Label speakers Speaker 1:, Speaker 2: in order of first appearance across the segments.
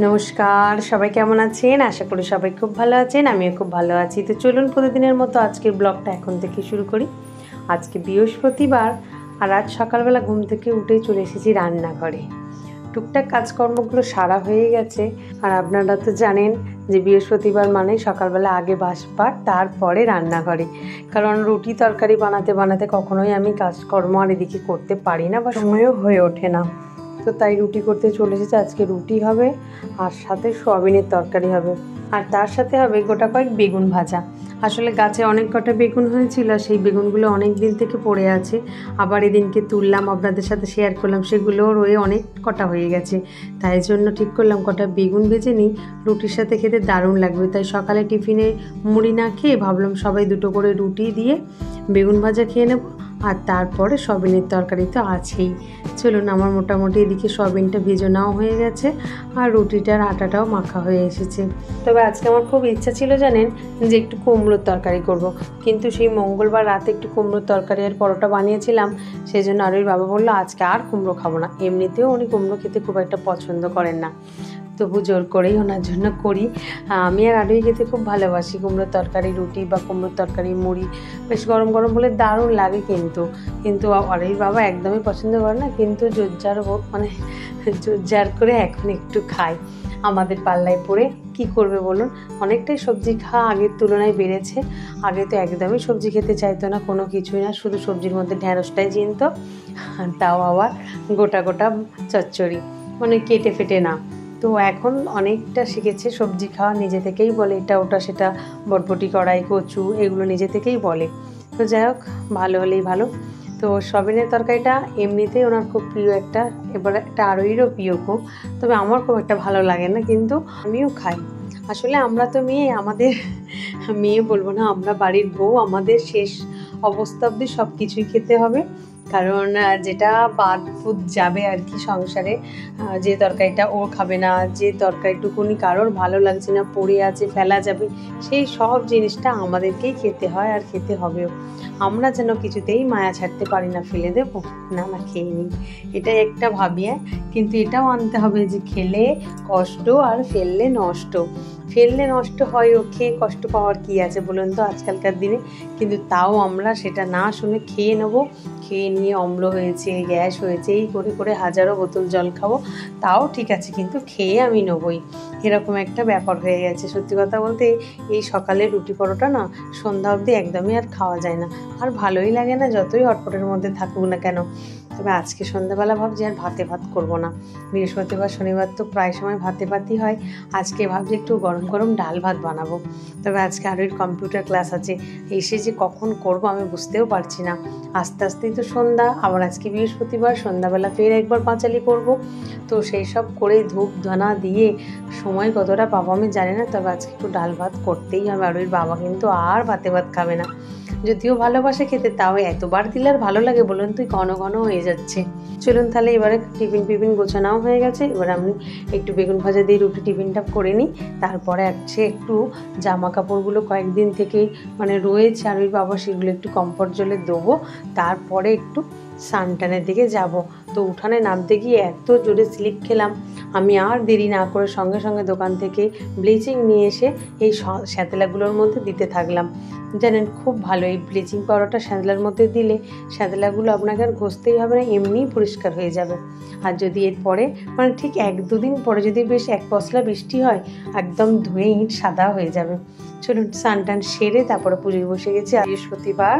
Speaker 1: নমস্কার, সবাই কেমন আছেন? আশা করি সবাই খুব ভালো আছেন। আমিও খুব ভালো আছি। তো চলুন প্রতিদিনের মতো আজকের ব্লগটা এখন থেকে শুরু করি। আজকে বৃহস্পতিবার, আর আজ সকালবেলা ঘুম থেকে উঠেই চলে এসেছি রান্নাঘরে। টুকটাক কাজকর্মগুলো সারা হয়ে গেছে। আর আপনারা তো জানেন যে বৃহস্পতিবার মানে সকালবেলা আগে বাসপাট, তারপরে রান্নাঘরে। কারণ রুটি তরকারি বানাতে বানাতে কখনোই আমি কাজকর্ম আর এদিকে করতে পারি না বা সময়ও হয়ে ওঠে না। তো তাই রুটি করতে চলে এসেছে। আজকে রুটি হবে আর সাথে সোয়াবিনের তরকারি হবে, আর তার সাথে হবে গোটা কয়েক বেগুন ভাজা। আসলে গাছে অনেক কটা বেগুন হয়েছিল, সেই বেগুনগুলো অনেক দিন থেকে পড়ে আছে। আবার এদিনকে তুললাম, আপনাদের সাথে শেয়ার করলাম, সেগুলোও রয়ে অনেক কটা হয়ে গেছে। তাই জন্য ঠিক করলাম কটা বেগুন ভেজে নিই, রুটির সাথে খেতে দারুণ লাগবে। তাই সকালে টিফিনে মুড়ি না খেয়ে ভাবলাম সবাই দুটো করে রুটি দিয়ে বেগুন ভাজা খেয়ে নেব, আর তারপরে সয়াবিনের তরকারি তো আছেই। চলুন, আমার মোটামুটি এদিকে সয়াবিনটা ভেজানোও হয়ে গেছে আর রুটিটার আটাটাও মাখা হয়ে এসেছে। তবে আজকে আমার খুব ইচ্ছা ছিল জানেন যে একটু কুমড়োর তরকারি করব, কিন্তু সেই মঙ্গলবার রাতে একটু কুমড়োর তরকারি আর পরোটা বানিয়েছিলাম। সেই জন্য আরুর বাবা বললো আজকে আর কুমড়ো খাবো না। এমনিতেও উনি কুমড়ো খেতে খুব একটা পছন্দ করেন না, তবু জোর করেই ওনার জন্য করি। আমি আর আলুই খেতে খুব ভালোবাসি কুমড়োর তরকারি রুটি বা কুমড়োর তরকারি মুড়ি, বেশ গরম গরম বলে দারুণ লাগে। কিন্তু আলুর বাবা একদমই পছন্দ করে না, কিন্তু জোরজার করে এখন একটু খায়। আমাদের পাল্লায় পড়ে কি করবে বলুন? অনেকটাই সবজি খাওয়া আগের তুলনায় বেড়েছে। আগে তো একদমই সবজি খেতে চাইতো না, কোনো কিছুই না, শুধু সবজির মধ্যে ঢ্যাঁড়সটাই চিনত, তাও আবার গোটা গোটা চচ্চড়ি, মানে কেটে ফেটে না। তো এখন অনেকটা শিখেছে সবজি খাওয়া, নিজে থেকেই বলে এটা ওটা সেটা, বটবটি কড়াই কচু এগুলো নিজে থেকেই বলে। তো যাই হোক, ভালো হলেই ভালো। তো সয়াবিনের তরকারিটা এমনিতেই ওনার খুব প্রিয় একটা, এবার একটা আরোইরও প্রিয় খুব। তবে আমার খুব একটা ভালো লাগে না, কিন্তু আমিও খাই। আসলে আমরা তো মেয়ে, আমাদের মেয়ে বলবো না, আমরা বাড়ির বউ, আমাদের শেষ অবস্থা অবধি সব কিছুই খেতে হবে। কারণ যেটা বাদ ফুদ যাবে আর কি সংসারে, যে তরকারিটা ও খাবে না, যে তরকারিটুকুনি কারোর ভালো লাগছে না, পড়ে আছে, ফেলা যাবে, সেই সব জিনিসটা আমাদেরকেই খেতে হয় আর খেতে হবেও। আমরা যেন কিছুতেই মায়া ছাড়তে পারি না, ফেলে দেবো না, খেয়ে নিই, এটাই একটা ভাবি। কিন্তু এটাও আনতে হবে যে খেলে কষ্ট আর ফেললে নষ্ট। ফেললে নষ্ট হয়, ও খেয়ে কষ্ট পাওয়ার কি আছে বলুন তো আজকালকার দিনে? কিন্তু তাও আমরা সেটা না শুনে খেয়ে নেবো। খেয়ে নিয়ে অম্ল হয়েছে, গ্যাস হয়েছে, এই করে করে হাজারো বোতল জল খাবো, তাও ঠিক আছে, কিন্তু খেয়ে আমি নেবই, এরকম একটা ব্যাপার হয়ে গেছে। সত্যি কথা বলতে এই সকালে রুটি পরোটা না সন্ধ্যা অবধি একদমই আর খাওয়া যায় না, আর ভালোই লাগে না, যতই হটপটের মধ্যে থাকুক না কেন। তবে আজকে সন্ধ্যাবেলা ভাবছি আর ভাতে ভাত করবো না। বৃহস্পতিবার শনিবার তো প্রায় সময় ভাতে ভাতই হয়। আজকে ভাবছি একটু গরম গরম ডাল ভাত বানাবো। তবে আজকে আরোর কম্পিউটার ক্লাস আছে, এসে যে কখন করব আমি বুঝতেও পারছি না। আস্তে আস্তেই তো সন্ধ্যা, আবার আজকে বৃহস্পতিবার, সন্ধ্যাবেলা ফের একবার পাঁচালি করব। তো সেই সব করে ধূপ ধনা দিয়ে সময় কতটা পাবো আমি জানি না। তবে আজকে একটু ডাল ভাত করতেই হবে। আরোর বাবা কিন্তু আর ভাতে ভাত খাবে না, যদিও ভালোবাসে খেতে, তাও এতবার দিলে আর ভালো লাগে বলুন? তুই ঘন ঘন হয়ে যাচ্ছে। চলুন তাহলে এবারে টিফিন গোছানাও হয়ে গেছে, এবার আমি একটু বেগুন ভাজা দিয়ে রুটি টিফিনটা করে নিই। তারপরে একটু জামা কাপড়গুলো কয়েকদিন থেকে রয়েছে আর ওই বাবা, সেগুলো একটু কমফর্ট জলে দেবো। তারপরে একটু সানটানের দিকে যাব। তো উঠানে নামতে গিয়ে এত জোরে স্লিপ খেলাম, আমি আর দেরি না করে সঙ্গে সঙ্গে দোকান থেকে ব্লিচিং নিয়ে এসে এই শ্যাতলাগুলোর মধ্যে দিতে থাকলাম। জানেন খুব ভালো, এই ব্লিচিং পাউডারটা শ্যাতলার মধ্যে দিলে শ্যাতলাগুলো আপনাকে আর ঘষতেই হবে না, এমনিই পরিষ্কার হয়ে যাবে। আর যদি এরপরে ঠিক 1-2 দিন পরে যদি বেশ এক পশলা বৃষ্টি হয়, একদম ধুয়ে ইট সাদা হয়ে যাবে। চলুন স্নান সেরে তারপরে পুজোয় বসে গেছি। বৃহস্পতিবার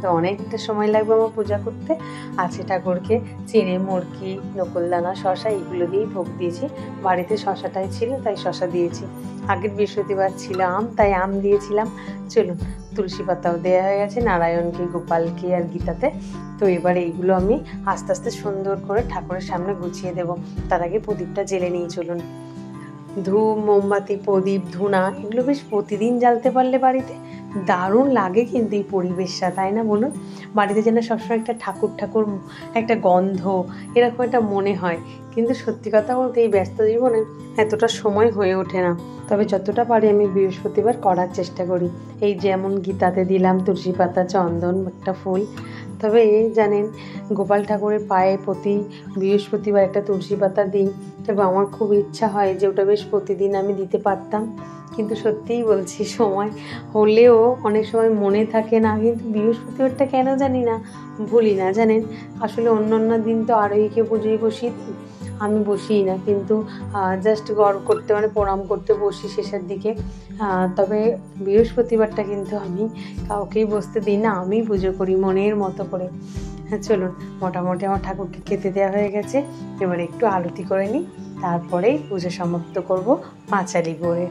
Speaker 1: তো অনেকটা সময় লাগবে আমার পূজা করতে। আছে ঠাকুরকে চিড়ে মুরগি নকুলদানা শশা এগুলো দিয়েই ভোগ দিয়েছি। বাড়িতে শশাটাই ছিল তাই শশা দিয়েছি। আগের বৃহস্পতিবার ছিল আম, তাই আম দিয়েছিলাম। চলুন, তুলসী পাতাও দেওয়া হয়ে গেছে নারায়ণকে, গোপালকে আর গীতাতে। তো এবার এইগুলো আমি আস্তে আস্তে সুন্দর করে ঠাকুরের সামনে গুছিয়ে দেব। তার আগে প্রদীপটা জেলে নিয়ে চলুন। ধূপ মোমবাতি প্রদীপ ধুনা এগুলো বেশ প্রতিদিন জ্বালতে পারলে বাড়িতে দারুণ লাগে, কিন্তু এই পরিবেশটা, তাই না বলুন? বাড়িতে যেন সবসময় একটা ঠাকুর ঠাকুর একটা গন্ধ এরকম একটা মনে হয়। কিন্তু সত্যি কথা বলতে এই ব্যস্ত জীবনে এতটা সময় হয়ে ওঠে না। তবে যতটা পারি আমি বৃহস্পতিবার করার চেষ্টা করি। এই যেমন গীতাতে দিলাম তুলসী পাতা, চন্দন, একটা ফুল, তবে জানেন গোপাল ঠাকুরের পায়ে প্রতি বৃহস্পতিবার একটা তুলসী পাতা দিই। তবে আমার খুব ইচ্ছা হয় যে ওটা বেশ প্রতিদিন আমি দিতে পারতাম, কিন্তু সত্যিই বলছি সময় হলেও অনেক সময় মনে থাকে না। কিন্তু বৃহস্পতিবারটা কেন জানি না ভুলি না জানেন। আসলে অন্য দিন তো আরোহীকে পুজোয় বসি, আমি বসিই না, কিন্তু জাস্ট গড় করতে মানে প্রণাম করতে বসি শেষের দিকে। তবে বৃহস্পতিবারটা কিন্তু আমি কাউকেই বসতে দিই না, আমি পুজো করি মনের মতো করে। হ্যাঁ চলুন, মোটামুটি আমার ঠাকুরকে খেতে দেওয়া হয়ে গেছে, এবার একটু আরতি করে নিই, তারপরেই পুজো সমাপ্ত করব পাঁচালি করে।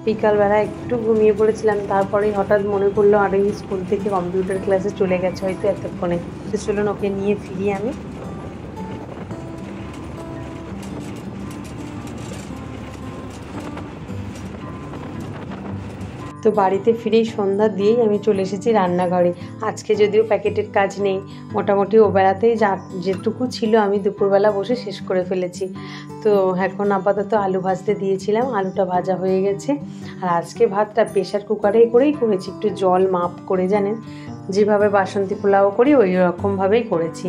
Speaker 1: বিকালবেলা একটু ঘুমিয়ে পড়েছিলাম, তারপরেই হঠাৎ মনে পড়লো আরোহী স্কুল থেকে কম্পিউটার ক্লাসে চলে গেছে হয়তো এতক্ষণে। তো চলুন ওকে নিয়ে ফিরি আমি। তো বাড়িতে ফিরেই সন্ধ্যা দিয়েই আমি চলে এসেছি রান্নাঘরে। আজকে যদিও প্যাকেটের কাজ নেই, মোটামুটি ওবেলাতেই যেটুকু ছিল আমি দুপুরবেলা বসে শেষ করে ফেলেছি। তো এখন আপাতত আলু ভাজতে দিয়েছিলাম, আলুটা ভাজা হয়ে গেছে। আর আজকে ভাতটা প্রেশার কুকারেই করেছি, একটু জল মাপ করে, জানেন যেভাবে বাসন্তী পোলাও করি ওই রকমভাবেই করেছি।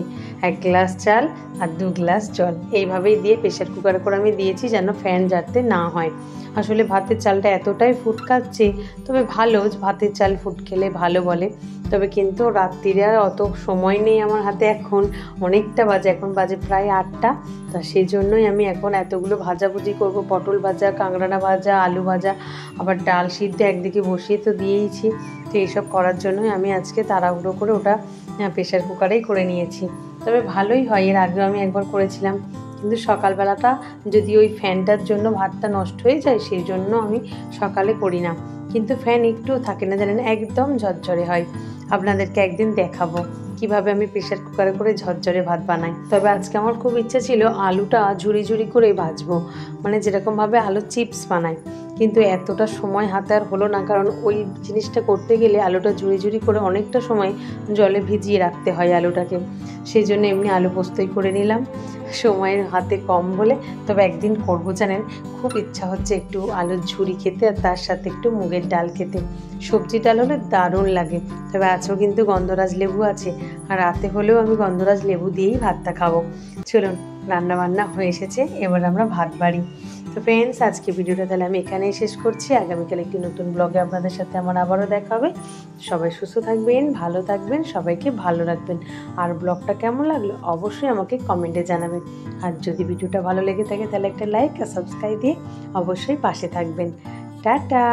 Speaker 1: 1 গ্লাস চাল আর 2 গ্লাস জল এইভাবেই দিয়ে প্রেশার কুকারে করে আমি দিয়েছি, যেন ফ্যান ঝাড়তে না হয়। আসলে ভাতের চালটা এতটাই ফুটকাচ্ছে, তবে ভালো, ভাতের চাল ফুট খেলে ভালো বলে। তবে কিন্তু রাত্রিরে আর অত সময় নেই আমার হাতে, এখন অনেকটা বাজে, এখন বাজে প্রায় 8টা। তা সেই জন্যই আমি এখন এতগুলো ভাজাভুজি করব, পটল ভাজা, কাঁকড়ানা ভাজা, আলু ভাজা, আবার ডাল সিদ্ধ একদিকে বসিয়ে তো দিয়েইছি। তো এইসব করার জন্যই আমি আজকে তাড়াহুড়ো করে ওটা প্রেশার কুকারেই করে নিয়েছি। তবে ভালোই হয়, এর আগেও আমি একবার করেছিলাম, কিন্তু সকালবেলাটা যদি ওই ফ্যানটার জন্য ভাতটা নষ্ট হয়ে যায় সেই জন্য আমি সকালে করি না। কিন্তু ফ্যান একটুও থাকে না জানেন, একদম ঝরঝরে হয়। আপনাদেরকে একদিন দেখাবো কিভাবে আমি প্রেশার কুকারে করে ঝরঝরে ভাত বানাই। তবে আজকে আমার খুব ইচ্ছা ছিল আলুটা ঝুরি করে ভাজবো, মানে যেরকমভাবে আলু চিপস বানায়, কিন্তু এতটা সময় হাতে আর হলো না, কারণ ওই জিনিসটা করতে গেলে আলুটা ঝুরি করে অনেকটা সময় জলে ভিজিয়ে রাখতে হয় আলুটাকে। সেই জন্য এমনি আলু পোস্তই করে নিলাম, সময়ের হাতে কম বলে। তবে একদিন করবো জানেন, খুব ইচ্ছা হচ্ছে একটু আলুর ঝুরি খেতে, আর তার সাথে একটু মুগের ডাল খেতে। সবজি ডাল হলে দারুণ লাগে। তবে আজও কিন্তু গন্ধরাজ লেবু আছে, আর রাতে হলেও আমি গন্ধরাজ লেবু দিয়েই ভাতটা খাবো। চলুন, রান্না বান্না হয়ে এসেছে, এবার আমরা ভাত বাড়ি। তো ফ্রেন্ডস, আজকে ভিডিওটা তাহলে আমি এখানেই শেষ করছি। আগামীকাল একটি নতুন ব্লগে আপনাদের সাথে আমার আবারও দেখা হবে। সবাই সুস্থ থাকবেন, ভালো থাকবেন, সবাইকে ভালো রাখবেন। আর ব্লগটা কেমন লাগলো অবশ্যই আমাকে কমেন্টে জানাবেন। আর যদি ভিডিওটা ভালো লেগে থাকে তাহলে একটা লাইক আর সাবস্ক্রাইব দিয়ে অবশ্যই পাশে থাকবেন। টাটা।